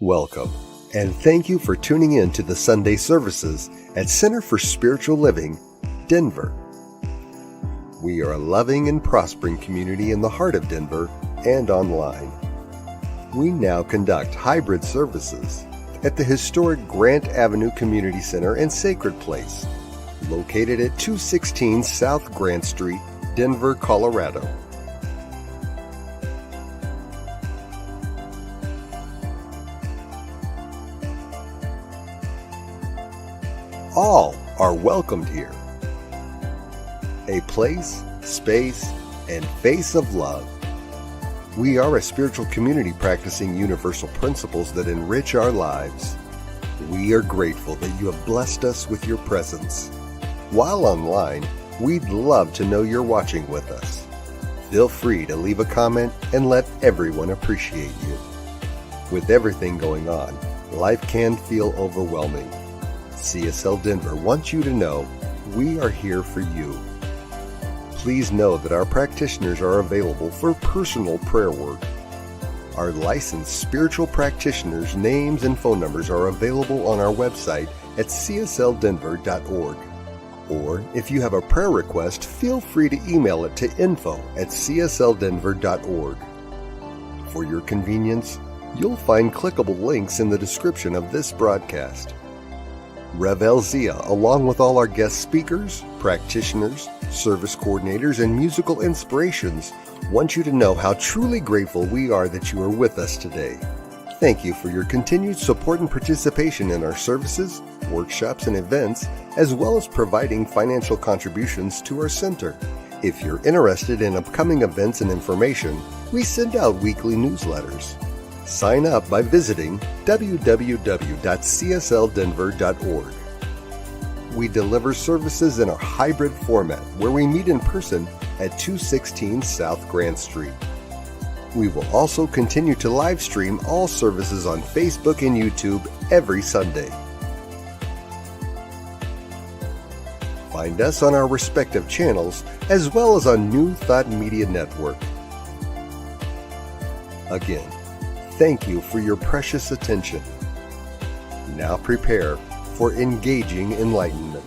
Welcome, and thank you for tuning in to the Sunday services at Center for Spiritual Living, Denver. We are a loving and prospering community in the heart of Denver and online. We now conduct hybrid services at the historic Grant Avenue Community Center and Sacred Place, located at 216 South Grant Street, Denver, Colorado. All are welcomed here. A place, space, and face of love. We are a spiritual community practicing universal principles that enrich our lives. We are grateful that you have blessed us with your presence. While online, we'd love to know you're watching with us. Feel free to leave a comment and let everyone appreciate you. With everything going on, life can feel overwhelming. CSL Denver wants you to know we are here for you. Please know that our practitioners are available for personal prayer work. Our licensed spiritual practitioners' names and phone numbers are available on our website at csldenver.org. Or if you have a prayer request, feel free to email it to info@csldenver.org. For your convenience, you'll find clickable links in the description of this broadcast. Rev L. Zia, along with all our guest speakers, practitioners, service coordinators, and musical inspirations, want you to know how truly grateful we are that you are with us today. Thank you for your continued support and participation in our services, workshops, and events, as well as providing financial contributions to our center. If you're interested in upcoming events and information, we send out weekly newsletters. Sign up by visiting www.csldenver.org. We deliver services in a hybrid format where we meet in person at 216 South Grant Street. We will also continue to live stream all services on Facebook and YouTube every Sunday. Find us on our respective channels as well as on New Thought Media Network. Again, thank you for your precious attention. Now prepare for engaging enlightenment.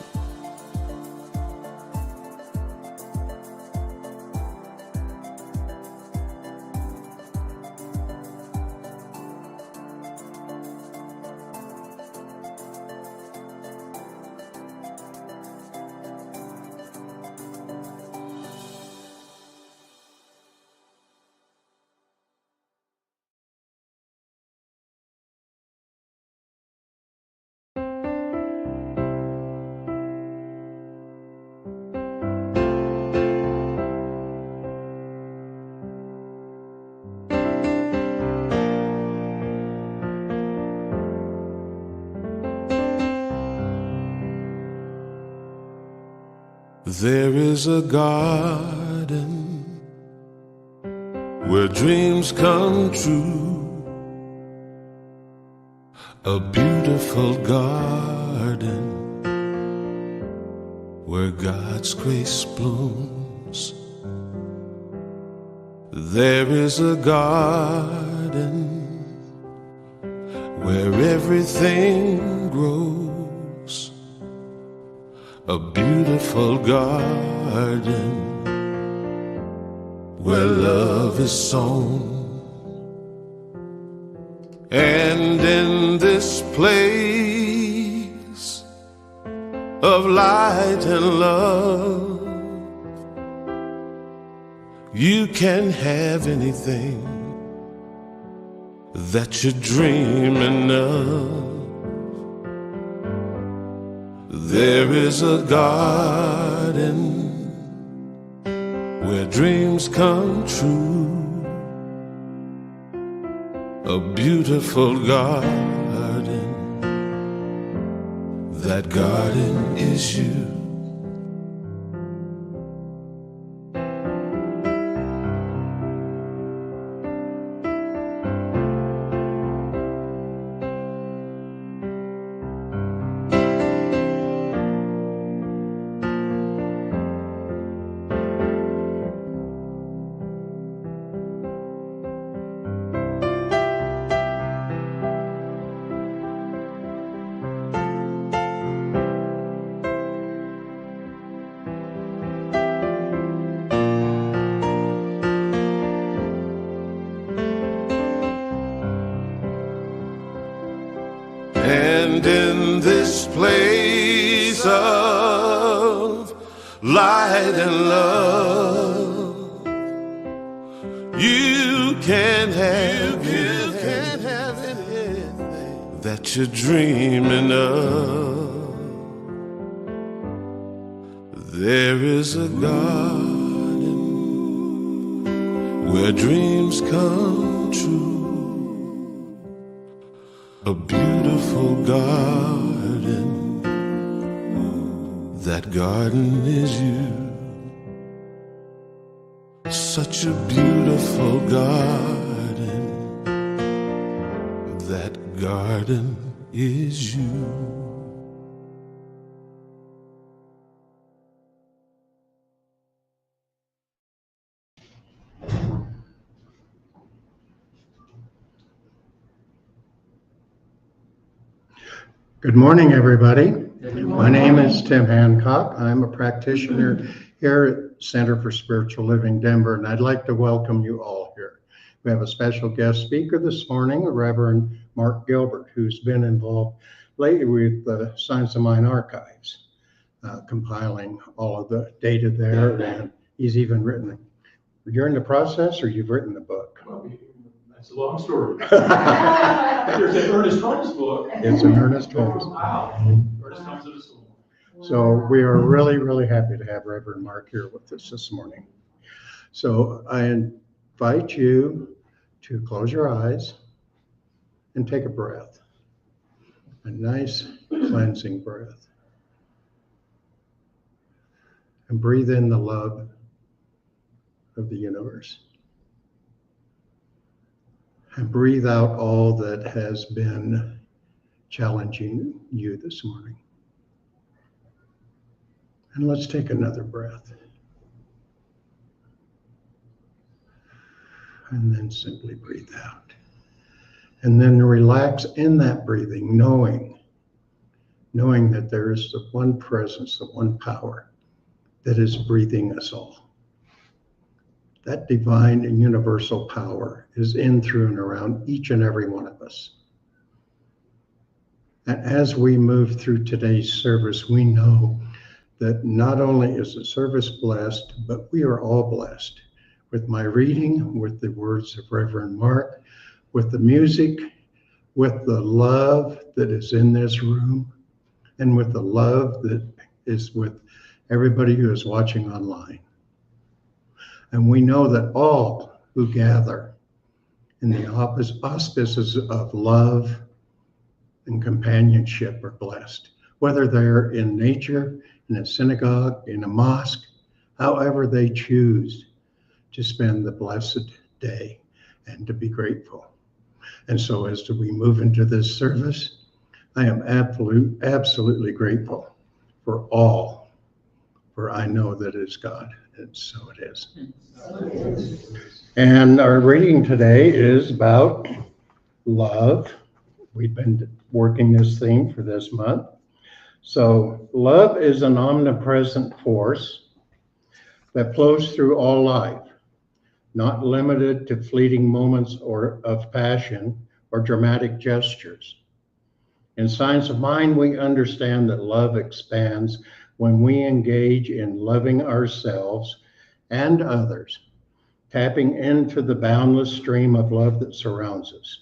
There is a garden where dreams come true, a beautiful garden where God's grace blooms. There is a garden where everything grows, a beautiful garden where love is sown. And in this place of light and love, you can have anything that you're dreaming of. There is a garden where dreams come true, a beautiful garden. That garden is you. And in this place of light and love, you can have anything that you're dreaming of. There is a garden where dreams come true, a beautiful garden. That garden is you. Such a beautiful garden. That garden is you. Good morning, everybody. My name is Tim Hancock. I'm a practitioner here at Center for Spiritual Living, Denver, and I'd like to welcome you all here. We have a special guest speaker this morning, Reverend Mark Gilbert, who's been involved lately with the Science of Mind archives, compiling all of the data there, and he's even written. You're in the process, or you've written the book? Well, that's a long story. There's an Ernest Holmes book. It's an Ernest Holmes. Wow. Ernest Holmes at a school. So we are really, really happy to have Reverend Mark here with us this morning. So I invite you to close your eyes and take a breath, a nice cleansing breath. And breathe in the love of the universe. And breathe out all that has been challenging you this morning. And let's take another breath. And then simply breathe out. And then relax in that breathing, knowing that there is the one presence, the one power that is breathing us all. That divine and universal power is in, through, and around each and every one of us. And as we move through today's service, we know that not only is the service blessed, but we are all blessed with my reading, with the words of Reverend Mark, with the music, with the love that is in this room, and with the love that is with everybody who is watching online. And we know that all who gather in the auspices of love and companionship are blessed, whether they're in nature, in a synagogue, in a mosque, however they choose to spend the blessed day and to be grateful. And so as we move into this service, I am absolutely grateful for all, for I know that it is God, and so it is. And our reading today is about love. We've been working this theme for this month. So love is an omnipresent force that flows through all life, not limited to fleeting moments of passion or dramatic gestures. In Science of Mind, we understand that love expands when we engage in loving ourselves and others, tapping into the boundless stream of love that surrounds us.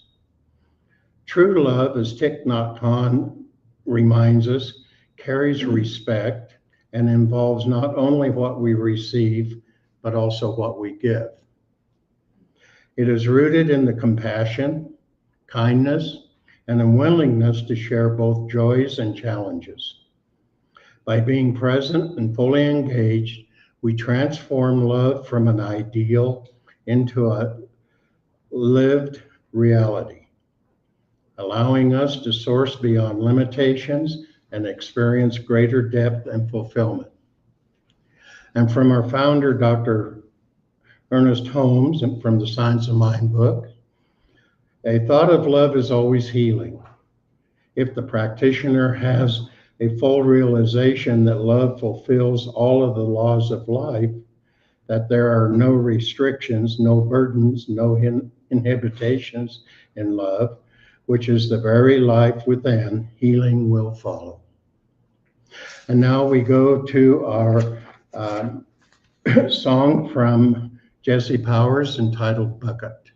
True love, as Thich Nhat Hanh reminds us, carries respect and involves not only what we receive, but also what we give. It is rooted in the compassion, kindness, and a willingness to share both joys and challenges. By being present and fully engaged, we transform love from an ideal into a lived reality, allowing us to source beyond limitations and experience greater depth and fulfillment. And from our founder, Dr. Ernest Holmes, and from the Science of Mind book, a thought of love is always healing. If the practitioner has a full realization that love fulfills all of the laws of life, that there are no restrictions, no burdens, no inhibitations in love, which is the very life within, healing will follow. And now we go to our song from Jesse Powers entitled Bucket.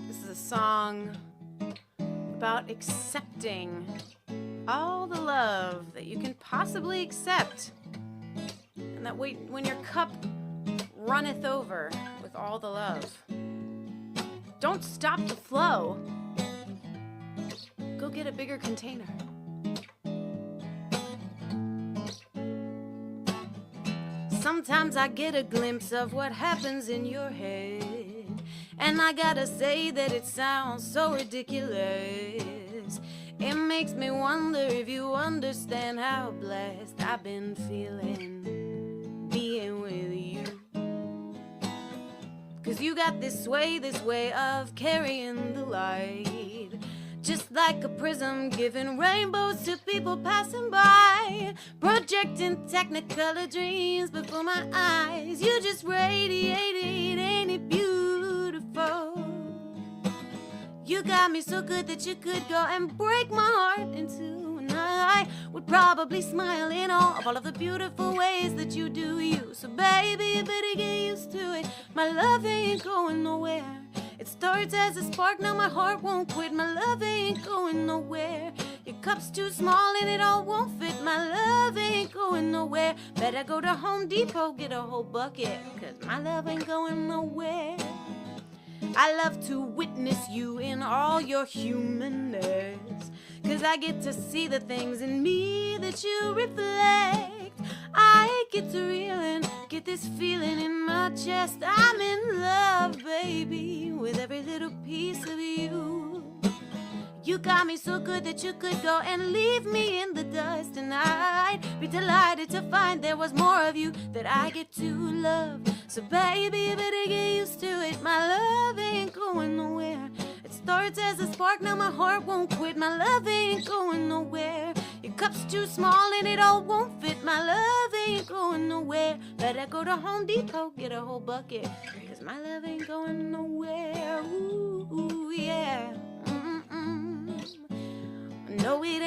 This is a song about accepting all the love that you can possibly accept. And that when your cup runneth over with all the love, don't stop the flow. Go get a bigger container. Sometimes I get a glimpse of what happens in your head, and I gotta say that it sounds so ridiculous. It makes me wonder if you understand how blessed I've been feeling being with you. 'Cause you got this way of carrying the light, just like a prism giving rainbows to people passing by, projecting technicolor dreams before my eyes. You just radiated, ain't it beautiful? You got me so good that you could go and break my heart in two, and I would probably smile in awe of all of the beautiful ways that you do you. So baby, you better get used to it. My love ain't going nowhere. It starts as a spark, now my heart won't quit. My love ain't going nowhere. Your cup's too small and it all won't fit. My love ain't going nowhere. Better go to Home Depot, get a whole bucket, 'cause my love ain't going nowhere. I love to witness you in all your humanness, 'cause I get to see the things in me that you reflect. I get to reel and get this feeling in my chest. I'm in love, baby, with every little piece of you. You got me so good that you could go and leave me in the dust, and I'd be delighted to find there was more of you that I get to love. So baby, you better get used to it. My love ain't going nowhere. It starts as a spark, now my heart won't quit. My love ain't going nowhere. Your cup's too small and it all won't fit. My love ain't going nowhere. Better go to Home Depot, get a whole bucket, 'cause my love ain't going nowhere. Ooh, yeah. No, it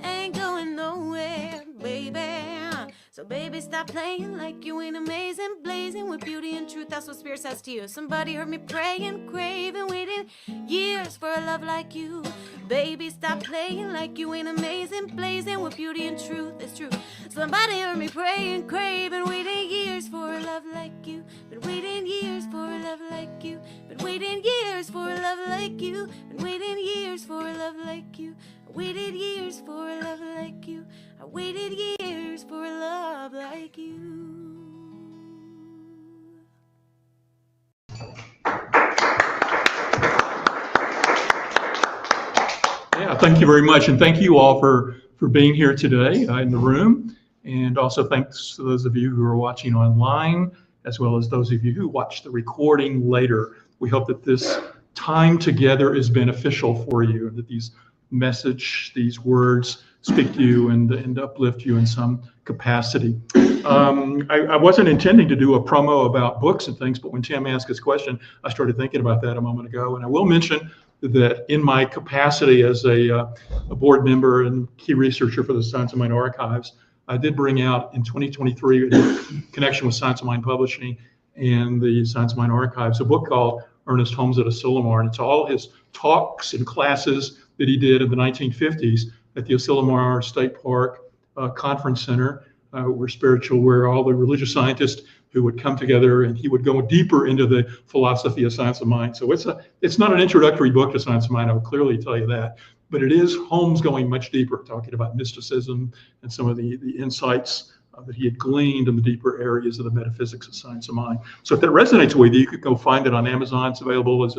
ain't going nowhere, baby. So baby, stop playing like you ain't amazing, blazing with beauty and truth. That's what Spirit says to you. Somebody heard me praying, craving, waiting years for a love like you. Baby, stop playing like you ain't amazing, blazing with beauty and truth. It's true. Somebody heard me praying, craving, waiting years for a love like you. Been waiting years for a love like you. Been waiting years for a love like you. Been waiting years for a love like you. I waited years for a love like you. I waited years for a love like you. Yeah, thank you very much. And thank you all for being here today in the room. And also thanks to those of you who are watching online, as well as those of you who watch the recording later. We hope that this time together is beneficial for you, and that these words speak to you and uplift you in some capacity. I wasn't intending to do a promo about books and things, but when Tim asked his question, I started thinking about that a moment ago. And I will mention that in my capacity as a board member and key researcher for the Science of Mind Archives, I did bring out in 2023, in connection with Science of Mind Publishing and the Science of Mind Archives, a book called Ernest Holmes at Asilomar. And it's all his talks and classes that he did in the 1950s at the Asilomar State Park Conference Center, where all the religious scientists who would come together, and he would go deeper into the philosophy of Science of Mind. So it's not an introductory book to Science of Mind, I will clearly tell you that, but it is Holmes going much deeper, talking about mysticism and some of the insights that he had gleaned in the deeper areas of the metaphysics of Science of Mind. So if that resonates with you, you could go find it on Amazon. It's available as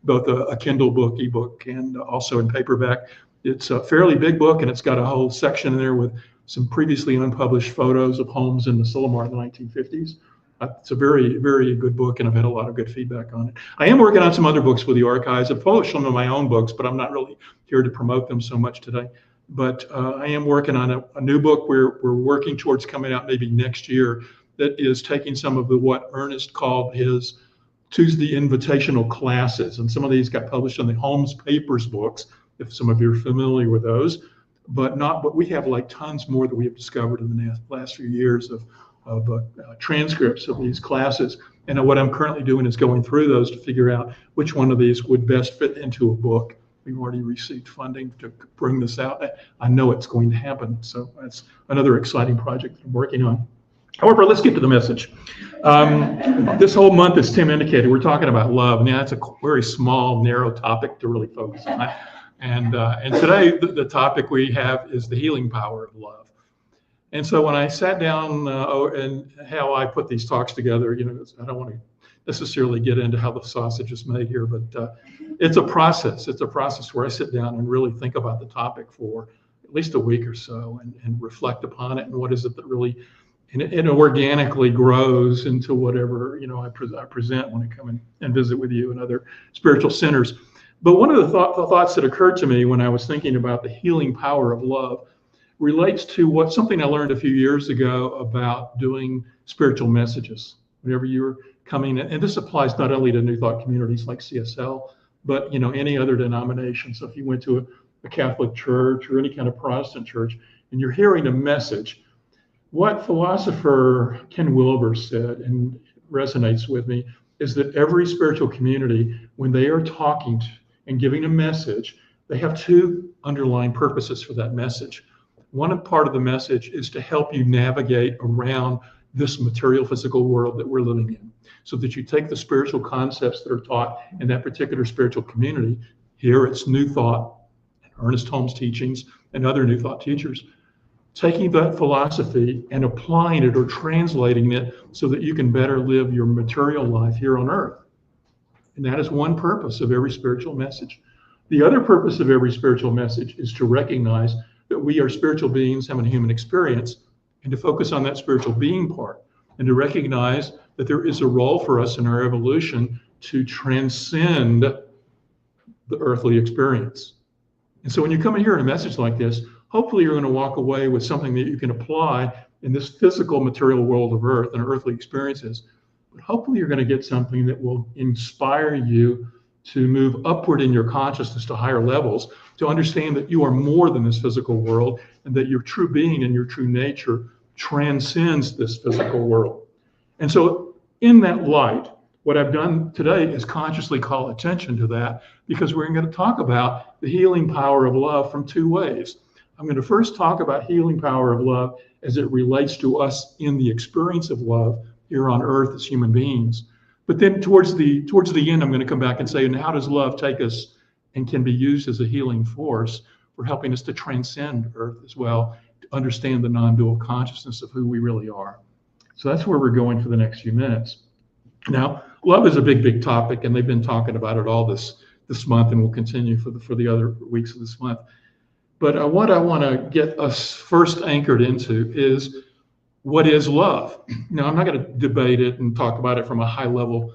both a Kindle book, ebook, and also in paperback. It's a fairly big book, and it's got a whole section in there with some previously unpublished photos of Holmes in the Asilomar in the 1950s. It's a very, very good book, and I've had a lot of good feedback on it. I am working on some other books with the archives. I've published some of my own books, but I'm not really here to promote them so much today. But I am working on a new book we're working towards coming out maybe next year that is taking some of what Ernest called his Tuesday invitational classes. And some of these got published in the Holmes Papers books, if some of you are familiar with those, but we have like tons more that we have discovered in the last few years of transcripts of these classes. And what I'm currently doing is going through those to figure out which one of these would best fit into a book. We've already received funding to bring this out. I know it's going to happen. So that's another exciting project that I'm working on. However, let's get to the message. This whole month, as Tim indicated, we're talking about love. And that's a very small, narrow topic to really focus on. And today, the topic we have is the healing power of love. And so when I sat down and how I put these talks together, I don't want to necessarily get into how the sausage is made here, but it's a process. It's a process where I sit down and really think about the topic for at least a week or so and reflect upon it and what is it that really, and it organically grows into whatever, I present when I come and visit with you and other spiritual centers. But one of the thoughts that occurred to me when I was thinking about the healing power of love relates to something I learned a few years ago about doing spiritual messages. Whenever you're coming in, and this applies not only to New Thought communities like CSL, but any other denomination. So if you went to a Catholic church or any kind of Protestant church, and you're hearing a message, what philosopher Ken Wilber said, and resonates with me, is that every spiritual community, when they are talking and giving a message, they have two underlying purposes for that message. One part of the message is to help you navigate around this material physical world that we're living in, so that you take the spiritual concepts that are taught in that particular spiritual community. Here it's New Thought, Ernest Holmes teachings, and other New Thought teachers, taking that philosophy and applying it or translating it so that you can better live your material life here on earth. And that is one purpose of every spiritual message. The other purpose of every spiritual message is to recognize that we are spiritual beings having a human experience, and to focus on that spiritual being part, and to recognize that there is a role for us in our evolution to transcend the earthly experience. And so when you come in here in a message like this, hopefully you're going to walk away with something that you can apply in this physical material world of earth and earthly experiences. But hopefully you're going to get something that will inspire you to move upward in your consciousness to higher levels, to understand that you are more than this physical world, and that your true being and your true nature transcends this physical world. And so in that light, what I've done today is consciously call attention to that, because we're going to talk about the healing power of love from two ways. I'm going to first talk about healing power of love as it relates to us in the experience of love here on earth as human beings. But then towards the end, I'm going to come back and say, and how does love take us and can be used as a healing force for helping us to transcend earth as well, to understand the non-dual consciousness of who we really are. So that's where we're going for the next few minutes. Now, love is a big, big topic, and they've been talking about it all this month, and will continue for the other weeks of this month. But what I want to get us first anchored into is, what is love? Now, I'm not going to debate it and talk about it from a high-level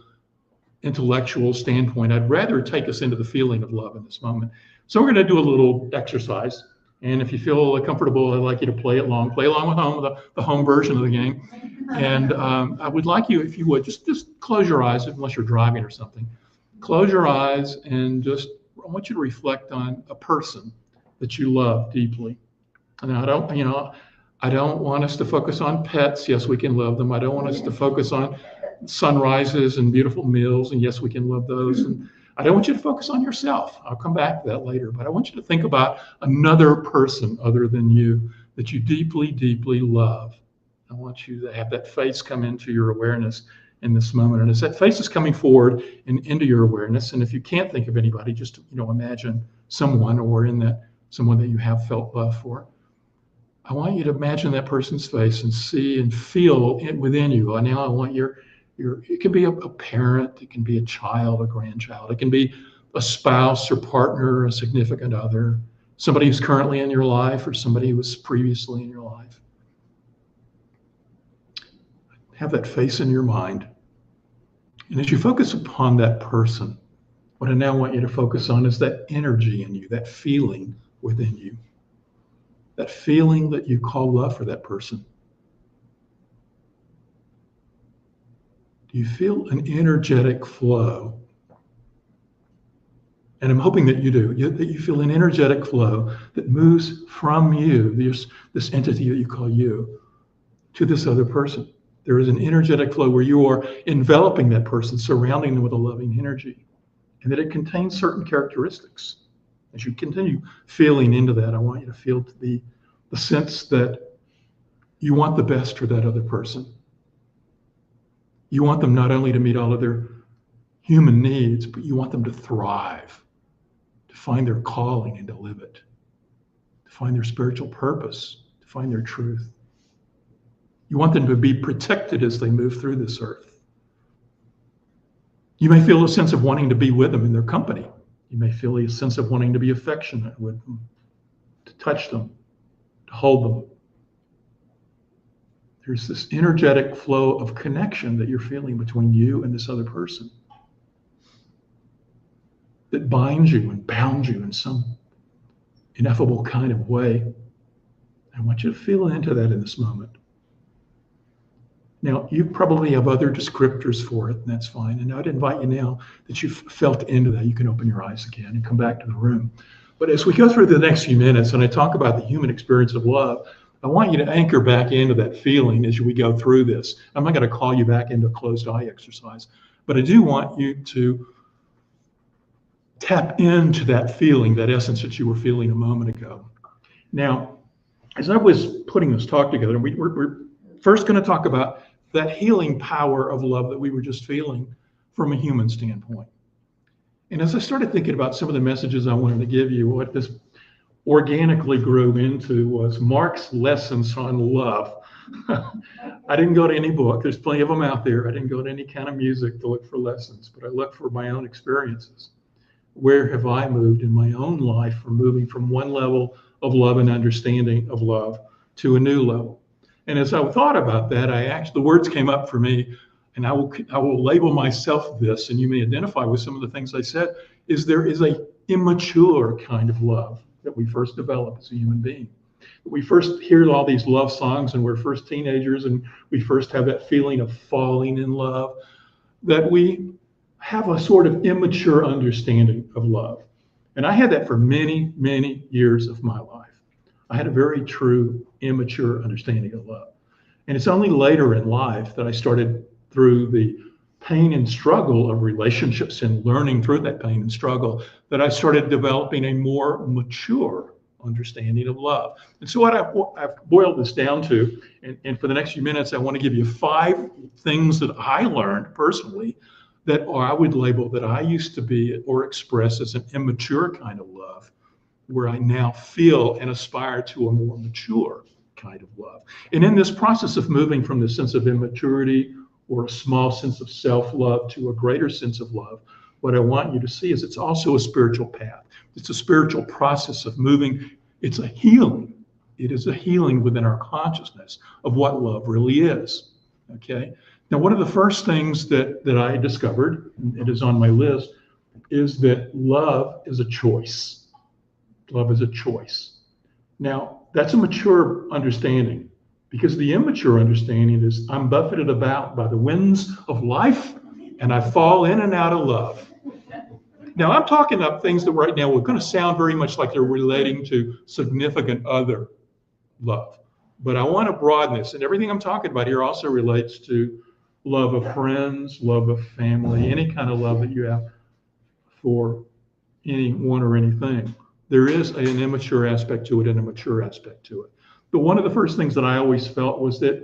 intellectual standpoint. I'd rather take us into the feeling of love in this moment. So we're going to do a little exercise. And if you feel comfortable, I'd like you to play along with the home version of the game. And I would like you, if you would, just close your eyes, unless you're driving or something. Close your eyes and I want you to reflect on a person that you love deeply. And I don't want us to focus on pets. Yes, we can love them. I don't want us to focus on sunrises and beautiful meals. And yes, we can love those. And I don't want you to focus on yourself. I'll come back to that later. But I want you to think about another person other than you that you deeply, deeply love. I want you to have that face come into your awareness in this moment. And as that face is coming forward and into your awareness, and if you can't think of anybody, just imagine someone, or in that someone that you have felt love for. I want you to imagine that person's face and see and feel it within you. And now I want it can be a parent, it can be a child, a grandchild, it can be a spouse or partner, a significant other, somebody who's currently in your life or somebody who was previously in your life. Have that face in your mind. And as you focus upon that person, what I now want you to focus on is that energy in you, that feeling within you. That feeling that you call love for that person. you feel an energetic flow. And I'm hoping that you do, that you feel an energetic flow that moves from you, this entity that you call you, to this other person. There is an energetic flow where you are enveloping that person, surrounding them with a loving energy, and that it contains certain characteristics. As you continue feeling into that, I want you to feel the sense that you want the best for that other person. You want them not only to meet all of their human needs, but you want them to thrive, to find their calling and to live it, to find their spiritual purpose, to find their truth. You want them to be protected as they move through this earth. You may feel a sense of wanting to be with them in their company. You may feel a sense of wanting to be affectionate with them, to touch them, to hold them. There's this energetic flow of connection that you're feeling between you and this other person that binds you and bounds you in some ineffable kind of way. I want you to feel into that in this moment. Now, you probably have other descriptors for it, and that's fine. And I'd invite you now that you've felt into that, you can open your eyes again and come back to the room. But as we go through the next few minutes and I talk about the human experience of love, I want you to anchor back into that feeling as we go through this. I'm not going to call you back into a closed eye exercise, but I do want you to tap into that feeling, that essence that you were feeling a moment ago. Now, as I was putting this talk together, we're first going to talk about that healing power of love that we were just feeling from a human standpoint. And as I started thinking about some of the messages I wanted to give you, what this organically grew into was Mark's lessons on love. I didn't go to any book. There's plenty of them out there. I didn't go to any kind of music to look for lessons, but I looked for my own experiences. Where have I moved in my own life from moving from one level of love and understanding of love to a new level? And as I thought about that, the words came up for me, and I will label myself this, and you may identify with some of the things I said, is there is a immature kind of love that we first develop as a human being. We first hear all these love songs and we're first teenagers and we first have that feeling of falling in love, that we have a sort of immature understanding of love. And I had that for many, many years of my life. I had a very true, immature understanding of love. And it's only later in life that I started, through the pain and struggle of relationships and learning through that pain and struggle, that I started developing a more mature understanding of love. And so what I've boiled this down to, and for the next few minutes, I want to give you 5 things that I learned personally that I would label that I used to be or express as an immature kind of love, where I now feel and aspire to a more mature kind of love. And in this process of moving from the sense of immaturity or a small sense of self-love to a greater sense of love, what I want you to see is it's also a spiritual path. It's a spiritual process of moving. It's a healing. It is a healing within our consciousness of what love really is, okay? Now, one of the first things that I discovered, and it is on my list, is that love is a choice. Love is a choice. Now, that's a mature understanding, because the immature understanding is I'm buffeted about by the winds of life and I fall in and out of love. Now, I'm talking up things that right now are going to sound very much like they're relating to significant other love. But I want to broaden this, and everything I'm talking about here also relates to love of friends, love of family, any kind of love that you have for anyone or anything. There is an immature aspect to it and a mature aspect to it. But one of the first things that I always felt was that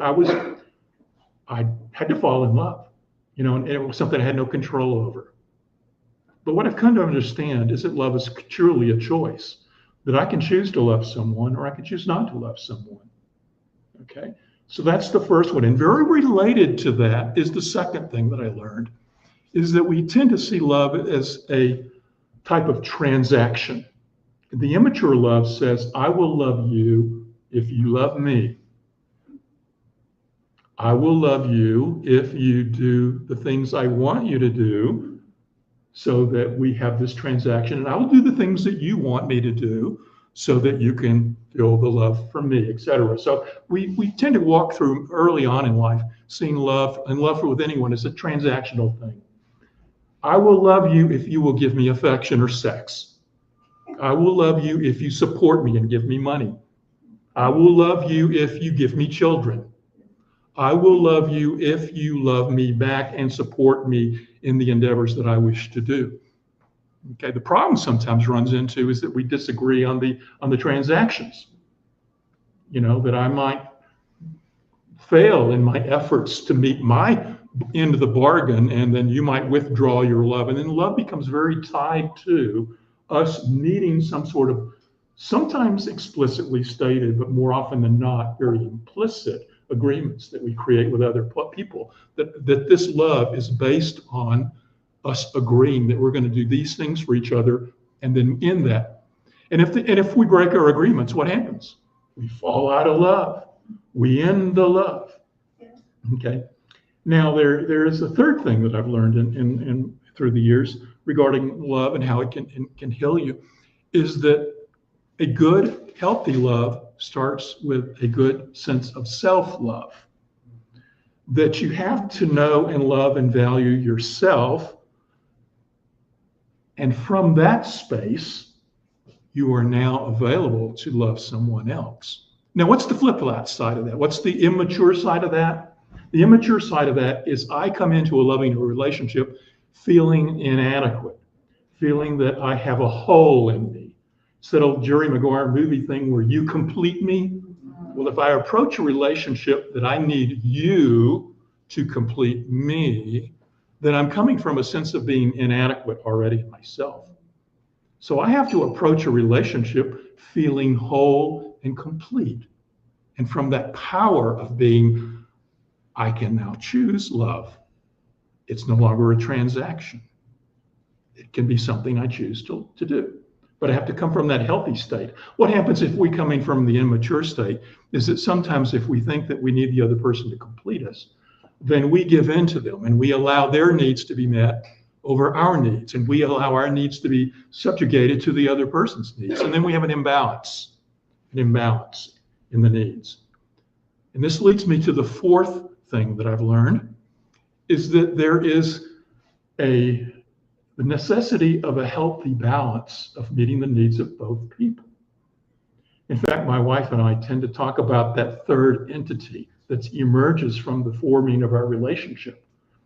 I had to fall in love, and it was something I had no control over. But what I've come to understand is that love is truly a choice, that I can choose to love someone or I can choose not to love someone. Okay, so that's the first one. And very related to that is the second thing that I learned, is that we tend to see love as a type of transaction. The immature love says, I will love you if you love me. I will love you if you do the things I want you to do, so that we have this transaction. And I will do the things that you want me to do, so that you can feel the love from me, etc. So we tend to walk through early on in life seeing love and love with anyone is a transactional thing. I will love you if you will give me affection or sex. I will love you if you support me and give me money. I will love you if you give me children. I will love you if you love me back and support me in the endeavors that I wish to do. Okay, the problem sometimes runs into is that we disagree on the transactions. You know, that I might fail in my efforts to meet my end of the bargain, and then you might withdraw your love. And then love becomes very tied to us needing some sort of, sometimes explicitly stated, but more often than not, very implicit agreements that we create with other people, that this love is based on us agreeing that we're going to do these things for each other, and then in that. And if we break our agreements, what happens? We fall out of love. We end the love. Okay. Now there is a third thing that I've learned in through the years regarding love and how it can heal you, is that a good, healthy love starts with a good sense of self-love. That you have to know and love and value yourself. And from that space, you are now available to love someone else. Now, what's the flip side of that? What's the immature side of that? The immature side of that is I come into a loving relationship feeling inadequate, feeling that I have a hole in me. It's that old Jerry Maguire movie thing where you complete me. Well, if I approach a relationship that I need you to complete me, then I'm coming from a sense of being inadequate already myself. So I have to approach a relationship feeling whole and complete. And from that power of being, I can now choose love. It's no longer a transaction. It can be something I choose to do. But I have to come from that healthy state. What happens if we come in from the immature state is that sometimes if we think that we need the other person to complete us, then we give in to them and we allow their needs to be met over our needs, and we allow our needs to be subjugated to the other person's needs. And then we have an imbalance in the needs. And this leads me to the fourth thing that I've learned, is that there is the necessity of a healthy balance of meeting the needs of both people. In fact, my wife and I tend to talk about that third entity that emerges from the forming of our relationship,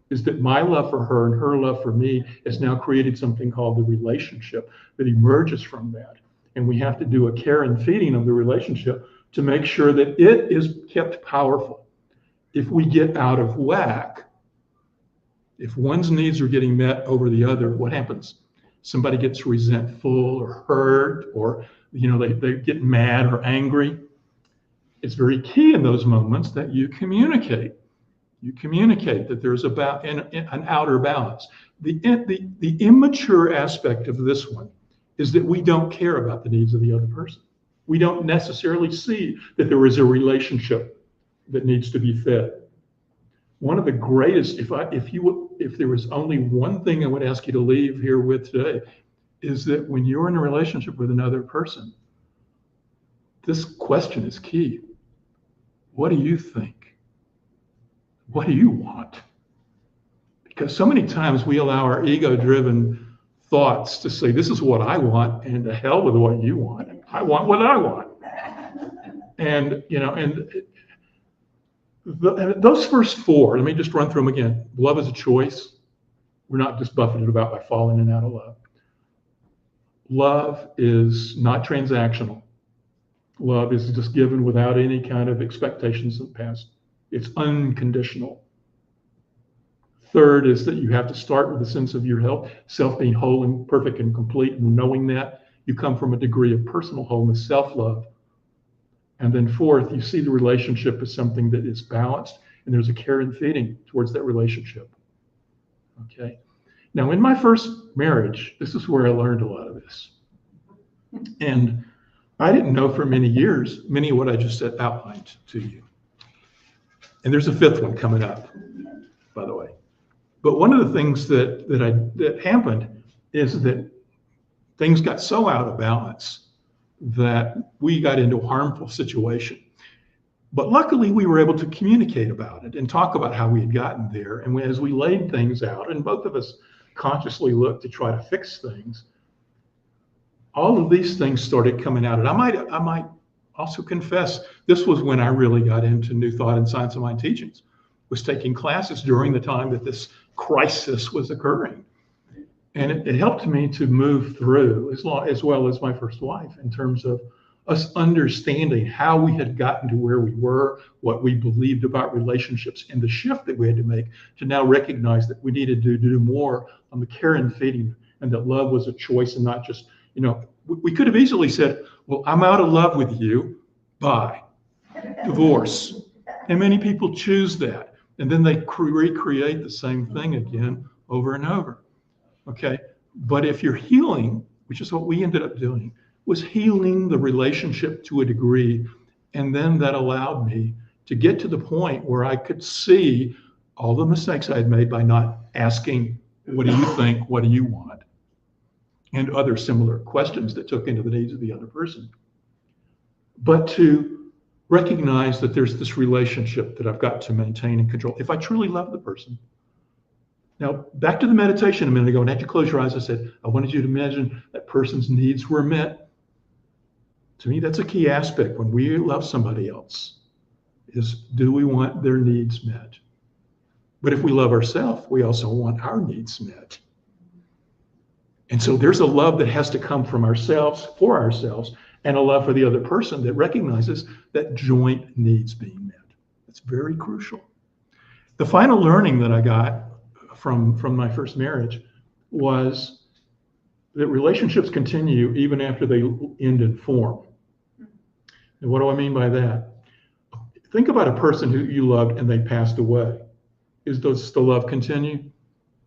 is that my love for her and her love for me has now created something called the relationship that emerges from that. And we have to do a care and feeding of the relationship to make sure that it is kept powerful. If we get out of whack, if one's needs are getting met over the other, what happens? Somebody gets resentful or hurt, or they get mad or angry. It's very key in those moments that you communicate. You communicate that there's an outer balance. The immature aspect of this one is that we don't care about the needs of the other person. We don't necessarily see that there is a relationship that needs to be fed. One of the greatest, if there was only one thing I would ask you to leave here with today, is that when you're in a relationship with another person, this question is key. What do you think? What do you want? Because so many times we allow our ego-driven thoughts to say, this is what I want, and to hell with what you want. I want what I want. And, those first four, let me just run through them again. Love is a choice. We're not just buffeted about by falling in and out of love. Love is not transactional. Love is just given without any kind of expectations in the past. It's unconditional. Third is that you have to start with a sense of your self being whole and perfect and complete, and knowing that you come from a degree of personal wholeness, self-love. And then fourth, you see the relationship as something that is balanced, and there's a care and feeding towards that relationship. Okay. Now, in my first marriage, this is where I learned a lot of this. And I didn't know for many years, many of what I just outlined to you. And there's a fifth one coming up, by the way. But one of the things that happened is that things got so out of balance that we got into a harmful situation. But luckily, we were able to communicate about it and talk about how we had gotten there. And as we laid things out, and both of us consciously looked to try to fix things, all of these things started coming out. And I might also confess, this was when I really got into New Thought and Science of Mind teachings, was taking classes during the time that this crisis was occurring. And it helped me to move through, as well as my first wife, in terms of us understanding how we had gotten to where we were, what we believed about relationships, and the shift that we had to make to now recognize that we needed to do more on the care and feeding, and that love was a choice and not just, we could have easily said, well, I'm out of love with you, bye, divorce. And many people choose that. And then they recreate the same thing again over and over. Okay. But if you're healing, which is what we ended up doing, was healing the relationship to a degree. And then that allowed me to get to the point where I could see all the mistakes I had made by not asking, what do you think? What do you want? And other similar questions that took into the needs of the other person. But to recognize that there's this relationship that I've got to maintain and control if I truly love the person. Now, back to the meditation a minute ago, and had you close your eyes, I said, I wanted you to imagine that person's needs were met. To me, that's a key aspect when we love somebody else, is do we want their needs met? But if we love ourselves, we also want our needs met. And so there's a love that has to come from ourselves, for ourselves, and a love for the other person that recognizes that joint needs being met. It's very crucial. The final learning that I got from my first marriage was that relationships continue even after they end in form. And what do I mean by that? Think about a person who you loved and they passed away. Does the love continue?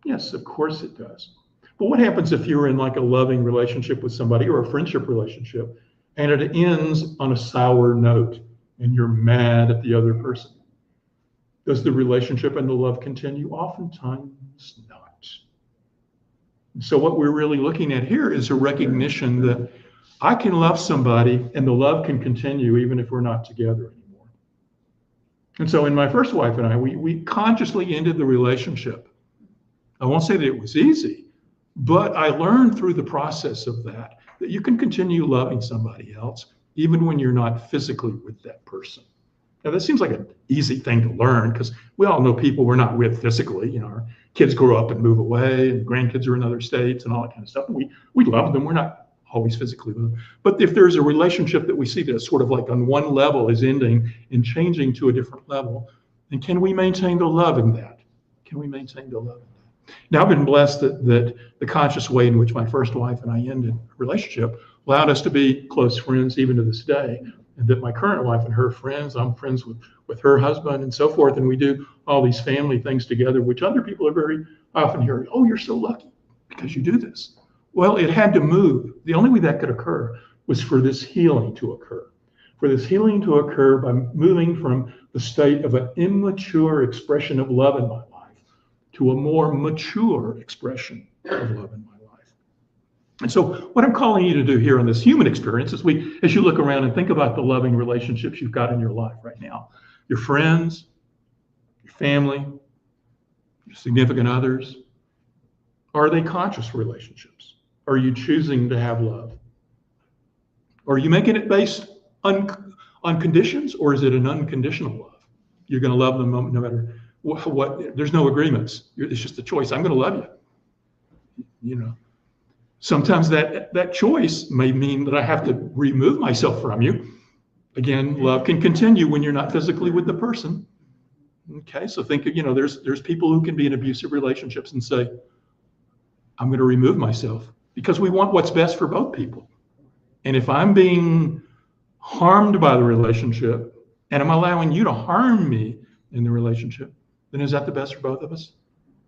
Yes, of course it does. But what happens if you're in like a loving relationship with somebody or a friendship relationship and it ends on a sour note and you're mad at the other person? Does the relationship and the love continue? Oftentimes not. So what we're really looking at here is a recognition that I can love somebody and the love can continue even if we're not together anymore. And so in my first wife and I, we consciously ended the relationship. I won't say that it was easy, but I learned through the process of that you can continue loving somebody else even when you're not physically with that person. Now that seems like an easy thing to learn because we all know people we're not with physically. Our kids grow up and move away and grandkids are in other states and all that kind of stuff. And we love them. We're not always physically with them. But if there's a relationship that we see that's sort of like on one level is ending and changing to a different level, then can we maintain the love in that? Can we maintain the love in that? Now I've been blessed that the conscious way in which my first wife and I ended a relationship allowed us to be close friends even to this day. And that my current wife and her friends, I'm friends with her husband and so forth. And we do all these family things together, which other people are very often hearing, oh, you're so lucky because you do this. Well, it had to move. The only way that could occur was for this healing to occur. For this healing to occur by moving from the state of an immature expression of love in my life to a more mature expression of love in my life. And so what I'm calling you to do here on this human experience is as you look around and think about the loving relationships you've got in your life right now, your friends, your family, your significant others, are they conscious relationships? Are you choosing to have love? Are you making it based on conditions, or is it an unconditional love? You're going to love them no matter what. There's no agreements. It's just a choice. I'm going to love you. Sometimes that choice may mean that I have to remove myself from you. Again, love can continue when you're not physically with the person. Okay, so think of, there's people who can be in abusive relationships and say, I'm going to remove myself because we want what's best for both people. And if I'm being harmed by the relationship and I'm allowing you to harm me in the relationship, then is that the best for both of us?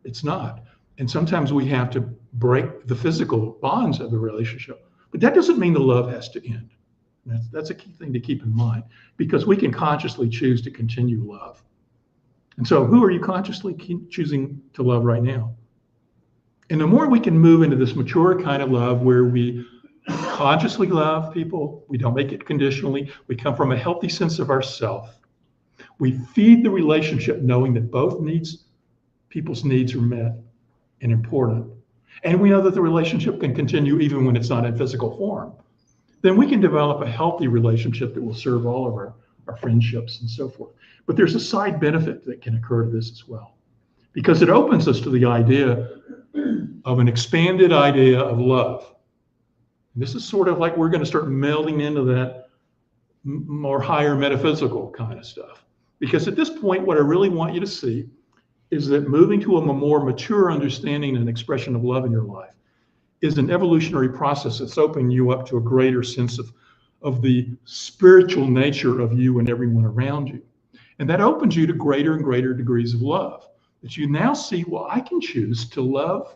It's not. And sometimes we have to break the physical bonds of the relationship. But that doesn't mean the love has to end. That's a key thing to keep in mind, because we can consciously choose to continue love. And so who are you consciously choosing to love right now? And the more we can move into this mature kind of love where we consciously love people. We don't make it conditionally. We come from a healthy sense of ourself. We feed the relationship knowing that people's needs are met and important. And we know that the relationship can continue even when it's not in physical form. Then we can develop a healthy relationship that will serve all of our friendships and so forth. But there's a side benefit that can occur to this as well, because it opens us to the idea of an expanded idea of love. And this is sort of like we're going to start melding into that more higher metaphysical kind of stuff. Because at this point, what I really want you to see is that moving to a more mature understanding and expression of love in your life is an evolutionary process that's opening you up to a greater sense of the spiritual nature of you and everyone around you. And that opens you to greater and greater degrees of love, that you now see, well, I can choose to love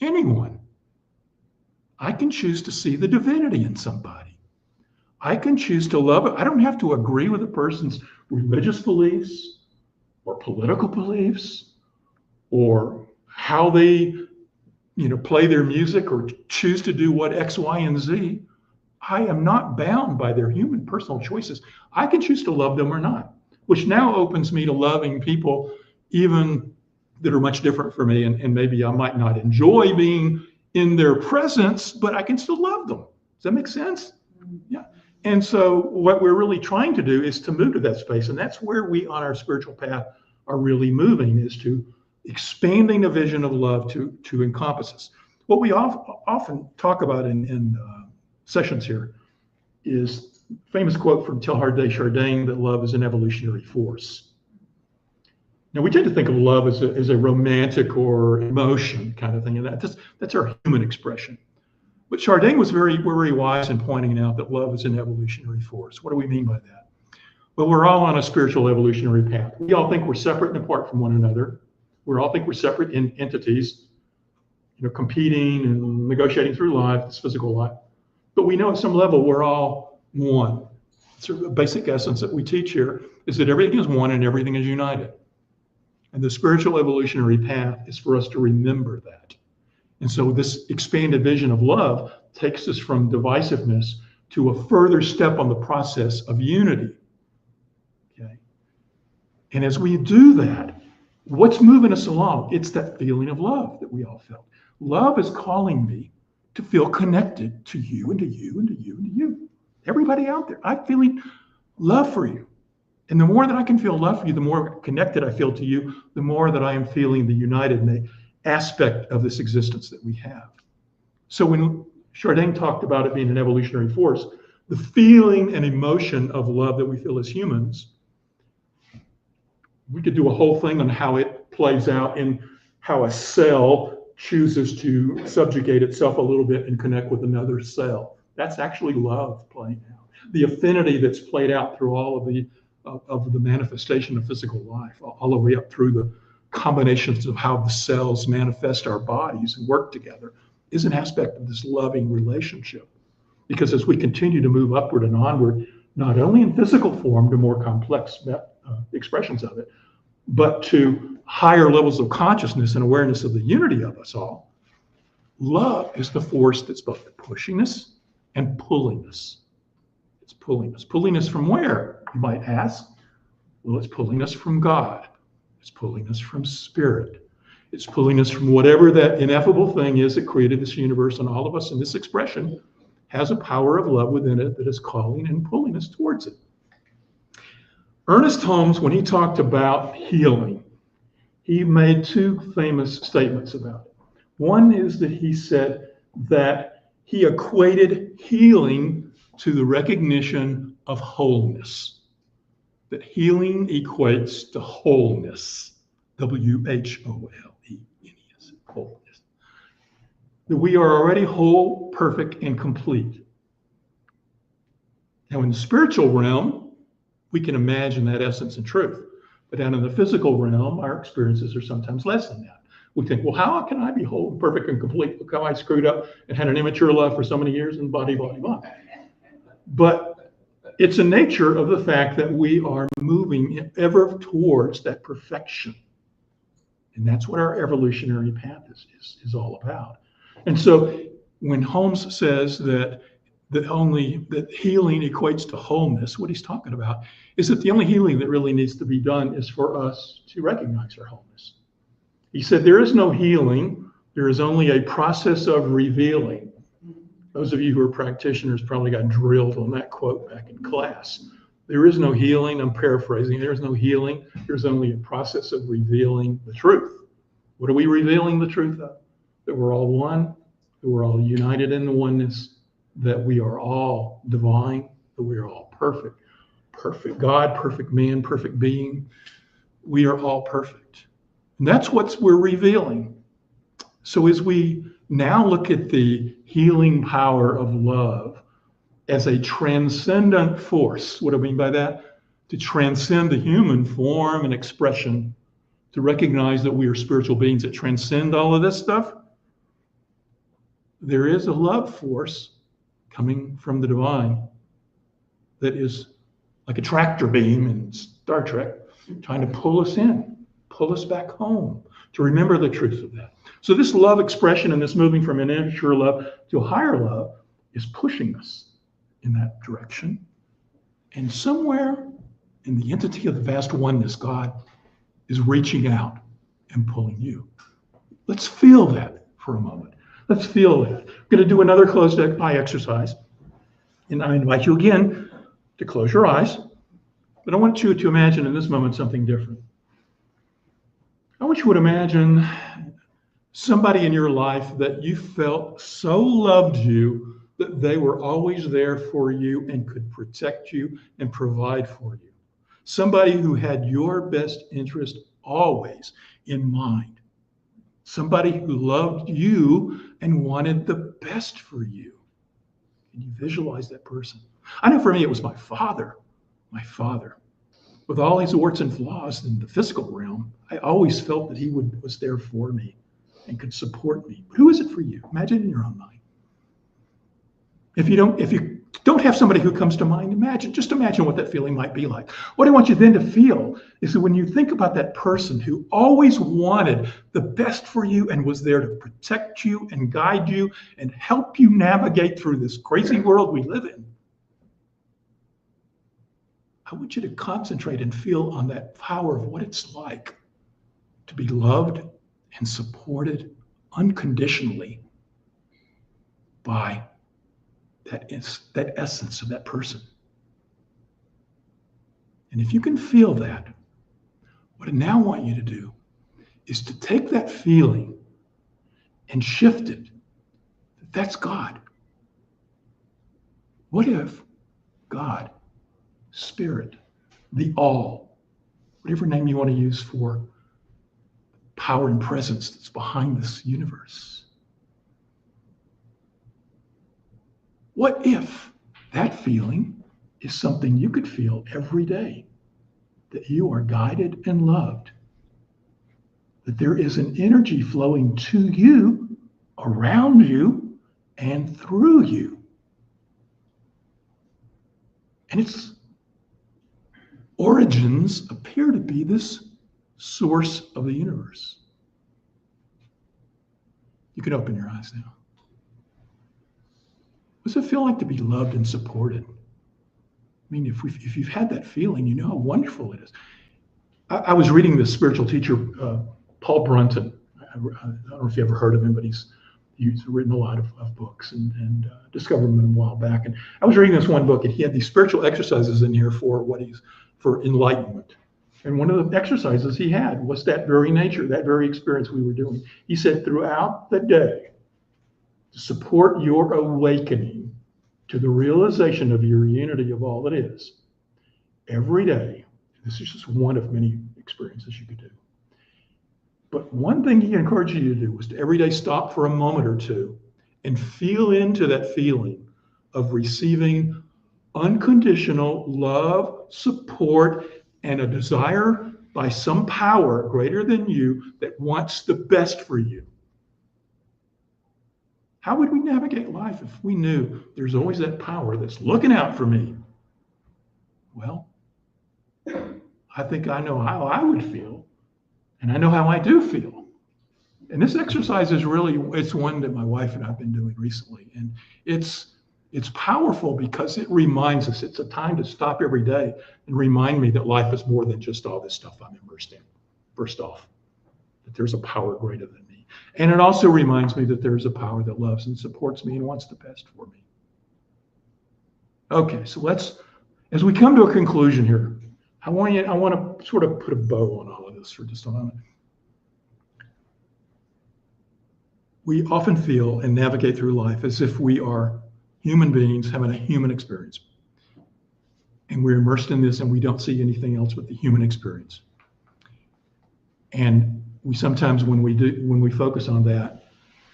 anyone. I can choose to see the divinity in somebody. I can choose to love it. I don't have to agree with a person's religious beliefs or political beliefs or how they play their music or choose to do what X, Y, and Z. I am not bound by their human personal choices. I can choose to love them or not, which now opens me to loving people even that are much different from me, and maybe I might not enjoy being in their presence, but I can still love them. Does that make sense? Yeah. And so what we're really trying to do is to move to that space, and that's where we on our spiritual path are really moving, is to expanding the vision of love to encompass us. What we often talk about in sessions here is a famous quote from Teilhard de Chardin that love is an evolutionary force. Now, we tend to think of love as a romantic or emotion kind of thing, and that's our human expression. But Chardin was very, very wise in pointing out that love is an evolutionary force. What do we mean by that? Well, we're all on a spiritual evolutionary path. We all think we're separate and apart from one another. We all think we're separate entities, competing and negotiating through life, this physical life. But we know at some level we're all one. So the basic essence that we teach here is that everything is one and everything is united. And the spiritual evolutionary path is for us to remember that. And so this expanded vision of love takes us from divisiveness to a further step on the process of unity. Okay. And as we do that, what's moving us along? It's that feeling of love that we all felt. Love is calling me to feel connected to you and to you and to you and to you. Everybody out there, I'm feeling love for you. And the more that I can feel love for you, the more connected I feel to you, the more that I am feeling the united aspect of this existence that we have. So when Chardin talked about it being an evolutionary force, the feeling and emotion of love that we feel as humans, we could do a whole thing on how it plays out in how a cell chooses to subjugate itself a little bit and connect with another cell. That's actually love playing out. The affinity that's played out through all of the manifestation of physical life, all the way up through the combinations of how the cells manifest our bodies and work together, is an aspect of this loving relationship. Because as we continue to move upward and onward, not only in physical form to more complex expressions of it, but to higher levels of consciousness and awareness of the unity of us all, love is the force that's both pushing us and pulling us. It's pulling us. Pulling us from where, you might ask? Well, it's pulling us from God. It's pulling us from spirit. It's pulling us from whatever that ineffable thing is that created this universe, and all of us in this expression has a power of love within it that is calling and pulling us towards it. Ernest Holmes, when he talked about healing, he made two famous statements about it. One is that he said that he equated healing to the recognition of wholeness. That healing equates to wholeness. WHOLENES, wholeness. That we are already whole, perfect, and complete. Now, in the spiritual realm, we can imagine that essence and truth. But down in the physical realm, our experiences are sometimes less than that. We think, well, how can I be whole, perfect, and complete? Look how I screwed up and had an immature love for so many years and blah, blah, blah. But it's a nature of the fact that we are moving ever towards that perfection. And that's what our evolutionary path is all about. And so when Holmes says that that healing equates to wholeness, what he's talking about is that the only healing that really needs to be done is for us to recognize our wholeness. He said, there is no healing. There is only a process of revealing. Those of you who are practitioners probably got drilled on that quote back in class. There is no healing. I'm paraphrasing. There is no healing. There's only a process of revealing the truth. What are we revealing the truth of? That we're all one, that we're all united in the oneness, that we are all divine, that we are all perfect. Perfect God, perfect man, perfect being. We are all perfect. And that's what we're revealing. So as we now look at the healing power of love as a transcendent force, what do I mean by that? To transcend the human form and expression, to recognize that we are spiritual beings that transcend all of this stuff. There is a love force coming from the divine that is like a tractor beam in Star Trek, trying to pull us in, pull us back home, to remember the truth of that. So this love expression and this moving from an immature love to a higher love is pushing us in that direction. And somewhere in the entity of the vast oneness, God is reaching out and pulling you. Let's feel that for a moment. Let's feel that. I'm going to do another closed eye exercise. And I invite you again to close your eyes. But I want you to imagine in this moment something different. I want you to imagine somebody in your life that you felt so loved you that they were always there for you and could protect you and provide for you. Somebody who had your best interest always in mind. Somebody who loved you and wanted the best for you. Can you visualize that person? I know for me it was my father. My father. With all his warts and flaws in the physical realm, I always felt that he was there for me and could support me. But who is it for you? Imagine in your own mind. If you don't have somebody who comes to mind, just imagine what that feeling might be like. What I want you then to feel is that when you think about that person who always wanted the best for you and was there to protect you and guide you and help you navigate through this crazy world we live in, I want you to concentrate and feel on that power of what it's like to be loved and supported unconditionally by that essence of that person. And if you can feel that, what I now want you to do is to take that feeling and shift it. That's God. What if God, Spirit, the all, whatever name you want to use for power and presence that's behind this universe, what if that feeling is something you could feel every day, that you are guided and loved, that there is an energy flowing to you, around you, and through you. And its origins appear to be this source of the universe. You can open your eyes now. What does it feel like to be loved and supported? I mean, if you've had that feeling, you know how wonderful it is. I was reading this spiritual teacher, Paul Brunton. I don't know if you ever heard of him, but he's written a lot of books and discovered him a while back. And I was reading this one book, and he had these spiritual exercises in here for enlightenment. And one of the exercises he had was that very nature, that very experience we were doing. He said, throughout the day, to support your awakening to the realization of your unity of all that is, every day, this is just one of many experiences you could do. But one thing he encouraged you to do was to every day stop for a moment or two and feel into that feeling of receiving unconditional love, support, and a desire by some power greater than you that wants the best for you. How would we navigate life if we knew there's always that power that's looking out for me? Well, I think I know how I would feel, and I know how I do feel. And this exercise is really, it's one that my wife and I have been doing recently. And it's powerful because it reminds us, it's a time to stop every day and remind me that life is more than just all this stuff I'm immersed in, first off, that there's a power greater than me. And it also reminds me that there's a power that loves and supports me and wants the best for me. Okay, so as we come to a conclusion here, I want to sort of put a bow on all of this for just a moment. We often feel and navigate through life as if we are human beings having a human experience. And we're immersed in this and we don't see anything else but the human experience. And we sometimes, when we focus on that,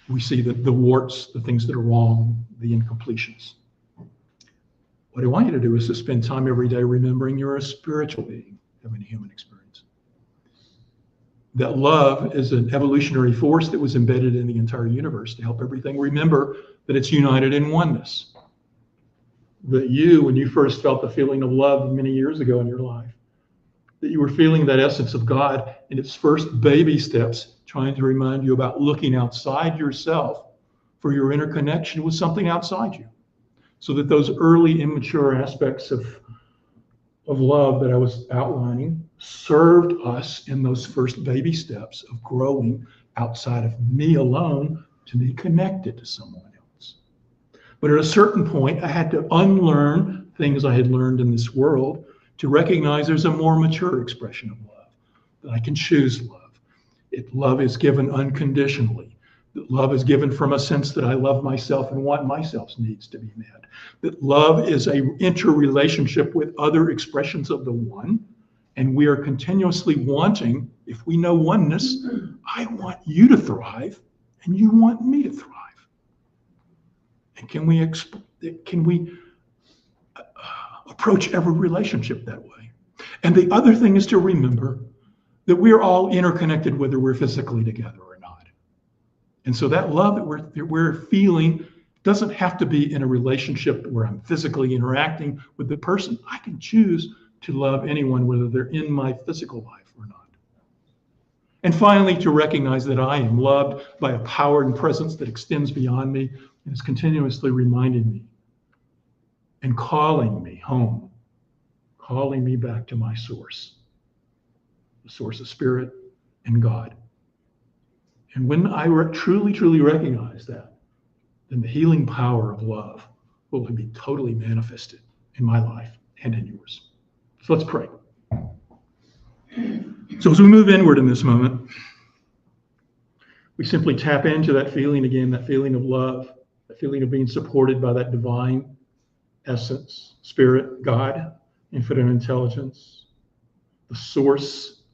we see the warts, the things that are wrong, the incompletions. What I want you to do is to spend time every day remembering you're a spiritual being having a human experience. That love is an evolutionary force that was embedded in the entire universe to help everything remember that it's united in oneness. That you, when you first felt the feeling of love many years ago in your life, that you were feeling that essence of God in its first baby steps, trying to remind you about looking outside yourself for your interconnection with something outside you. So that those early immature aspects of love that I was outlining served us in those first baby steps of growing outside of me alone to be connected to someone else. But at a certain point, I had to unlearn things I had learned in this world to recognize there's a more mature expression of love, that I can choose love. Love is given unconditionally. That love is given from a sense that I love myself and want myself's needs to be met. That love is an interrelationship with other expressions of the one. And we are continuously wanting, if we know oneness, I want you to thrive and you want me to thrive. And can we approach every relationship that way? And the other thing is to remember that we are all interconnected whether we're physically together or not. And so that love that we're feeling doesn't have to be in a relationship where I'm physically interacting with the person. I can choose to love anyone, whether they're in my physical life or not. And finally, to recognize that I am loved by a power and presence that extends beyond me and is continuously reminding me and calling me home, calling me back to my source, the source of spirit and God. And when I truly, truly recognize that, then the healing power of love will be totally manifested in my life and in yours. So let's pray. So as we move inward in this moment, we simply tap into that feeling again, that feeling of love, that feeling of being supported by that divine essence, spirit, God, infinite intelligence, the source.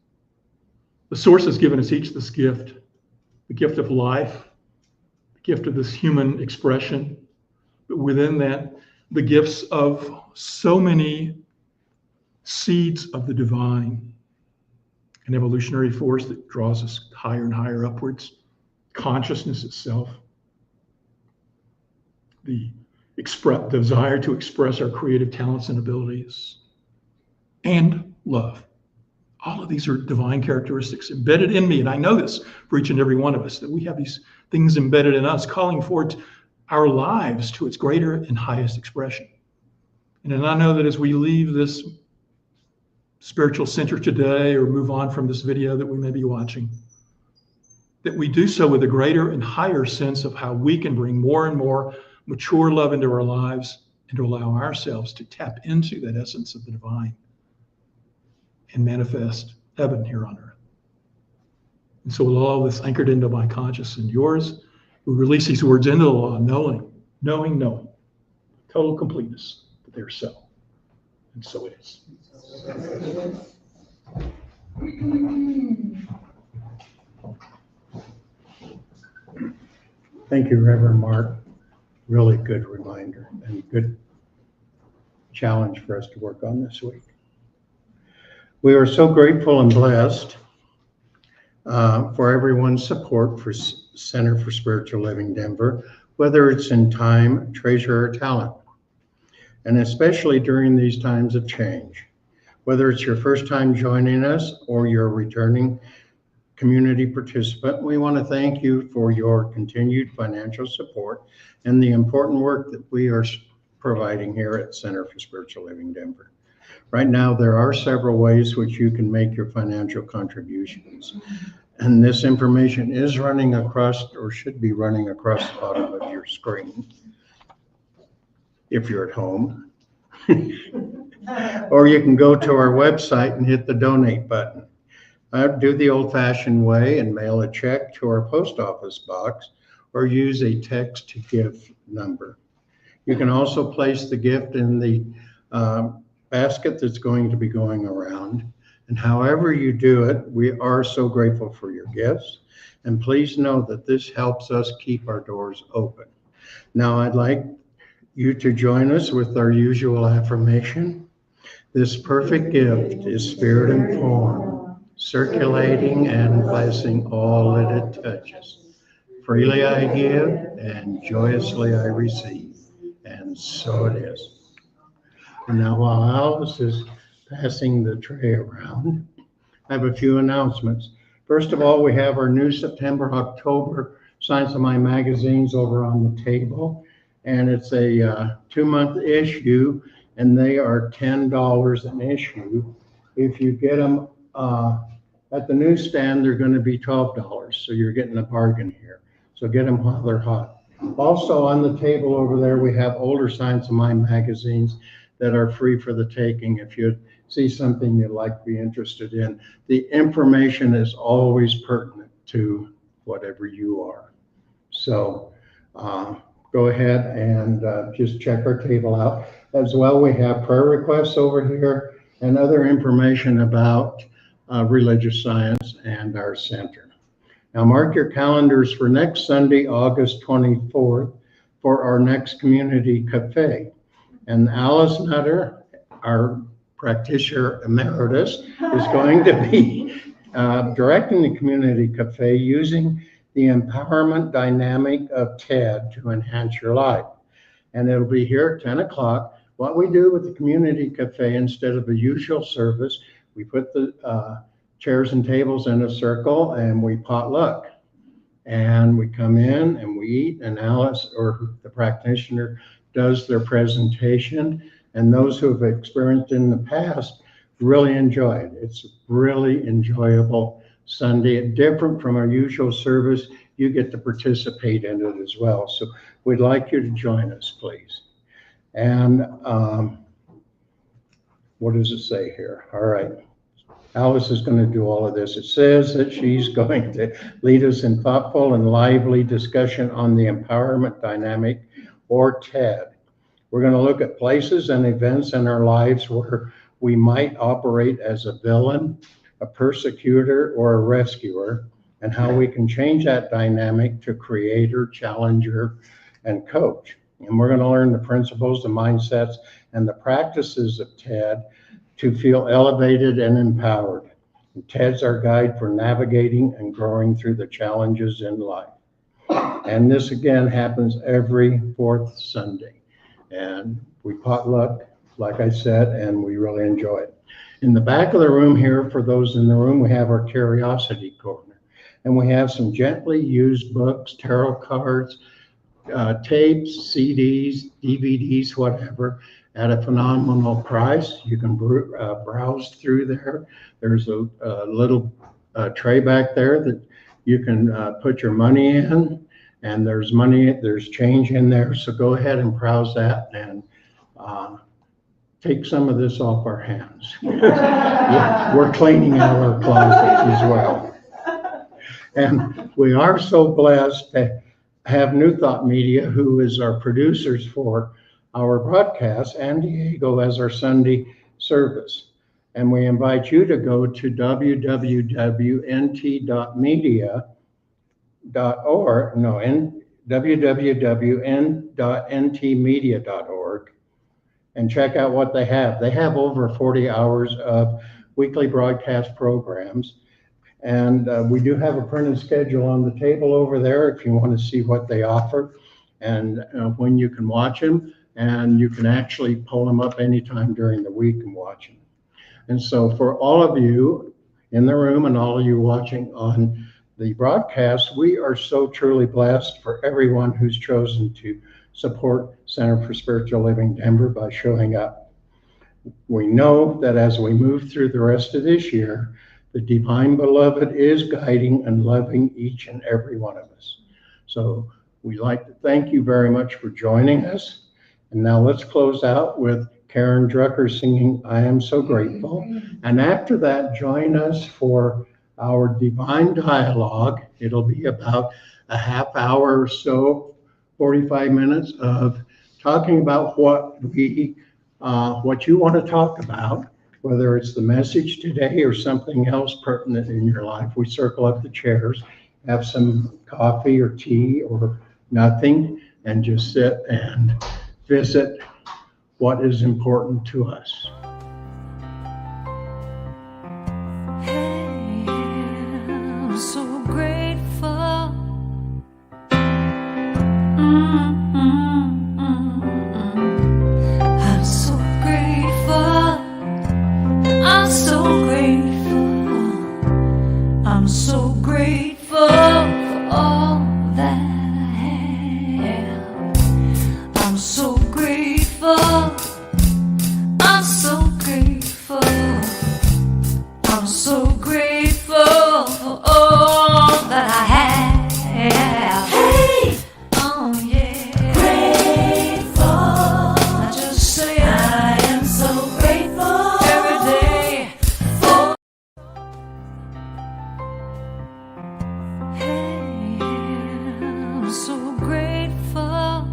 The source has given us each this gift, the gift of life, the gift of this human expression, but within that, the gifts of so many seeds of the divine, an evolutionary force that draws us higher and higher upwards, consciousness itself, the desire to express our creative talents and abilities, and love. All of these are divine characteristics embedded in me, and I know this for each and every one of us, that we have these things embedded in us, calling forth our lives to its greater and highest expression. And then I know that as we leave this spiritual center today or move on from this video that we may be watching, that we do so with a greater and higher sense of how we can bring more and more mature love into our lives and to allow ourselves to tap into that essence of the divine and manifest heaven here on earth. And so with all this anchored into my conscious and yours, we release these words into the law, knowing, total completeness, that they're so. And so it is. Thank you, Reverend Mark. Really good reminder and good challenge for us to work on this week. We are so grateful and blessed for everyone's support for Center for Spiritual Living Denver, whether it's in time, treasure, or talent, and especially during these times of change. Whether it's your first time joining us or you're a returning community participant. We want to thank you for your continued financial support and the important work that we are providing here at Center for Spiritual Living Denver. Right now, there are several ways which you can make your financial contributions. And this information is running across, or should be running across the bottom of your screen, if you're at home. Or you can go to our website and hit the donate button. Do the old-fashioned way and mail a check to our post office box, or use a text to give number. You can also place the gift in the basket that's going to be going around. And however you do it, we are so grateful for your gifts. And please know that this helps us keep our doors open. Now, I'd like you to join us with our usual affirmation. This perfect gift is spirit informed, circulating and blessing all that it touches. Freely I give and joyously I receive. And so it is. And now while Alice is passing the tray around, I have a few announcements. First of all, we have our new September, October Science of Mind magazines over on the table. And it's a 2-month issue, and they are $10 an issue. If you get them at the newsstand, they're going to be $12. So you're getting a bargain here. So get them while they're hot. Also on the table over there, we have older Science of Mind magazines that are free for the taking. If you see something you'd like to be interested in, the information is always pertinent to whatever you are. So go ahead and just check our table out. As well, we have prayer requests over here and other information about religious science and our center. Now mark your calendars for next Sunday, August 24th, for our next community cafe. And Alice Nutter, our practitioner emeritus, is going to be directing the community cafe using the empowerment dynamic of TED to enhance your life. And it'll be here at 10 o'clock. What we do with the community cafe, instead of a usual service, we put the chairs and tables in a circle and we potluck. And we come in and we eat, and Alice or the practitioner does their presentation. And those who have experienced it in the past really enjoy it. It's really enjoyable Sunday, different from our usual service. You get to participate in it as well. So we'd like you to join us, please. And what does it say here? All right. Alice is going to do all of this. It says that she's going to lead us in thoughtful and lively discussion on the empowerment dynamic, or TED. We're going to look at places and events in our lives where we might operate as a villain, a persecutor, or a rescuer, and how we can change that dynamic to creator, challenger, and coach. And we're going to learn the principles, the mindsets, and the practices of TED to feel elevated and empowered. And TED's our guide for navigating and growing through the challenges in life. And this again happens every fourth Sunday. And we potluck, like I said, and we really enjoy it. In the back of the room here, for those in the room, we have our curiosity corner. And we have some gently used books, tarot cards, tapes, CDs, DVDs, whatever, at a phenomenal price. You can browse through there. There's a little tray back there that you can put your money in, and there's change in there. So go ahead and browse that and take some of this off our hands. We're cleaning out our closets as well. And we are so blessed to have New Thought Media, who is our producers for our broadcast, and Diego as our Sunday service. And we invite you to go to www.ntmedia.org and check out what they have. They have over 40 hours of weekly broadcast programs. And we do have a printed schedule on the table over there if you want to see what they offer and when you can watch them. And you can actually pull them up anytime during the week and watch them. And so for all of you, in the room and all of you watching on the broadcast. We are so truly blessed for everyone who's chosen to support Center for Spiritual Living Denver by showing up. We know that as we move through the rest of this year, the Divine Beloved is guiding and loving each and every one of us. So we'd like to thank you very much for joining us. And now let's close out with Karen Drucker singing I Am So Grateful. And after that, join us for our Divine Dialogue. It'll be about a half hour or so, 45 minutes of talking about what you want to talk about, whether it's the message today or something else pertinent in your life. We circle up the chairs, have some coffee or tea or nothing, and just sit and visit what is important to us. Hey, I'm so grateful. I'm so grateful. I'm so grateful. I'm so grateful for all that I have. I'm so grateful. I'm so grateful. I'm so grateful for all that I have. Hey! Oh yeah. Grateful. I just say I am so grateful every day for. Hey, I'm so grateful.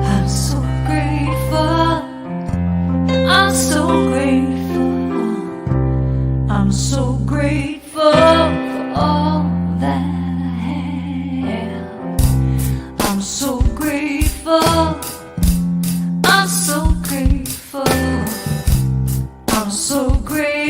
I'm so grateful. I'm so grateful. I'm so grateful for all that I have. I'm so grateful. I'm so grateful. I'm so grateful.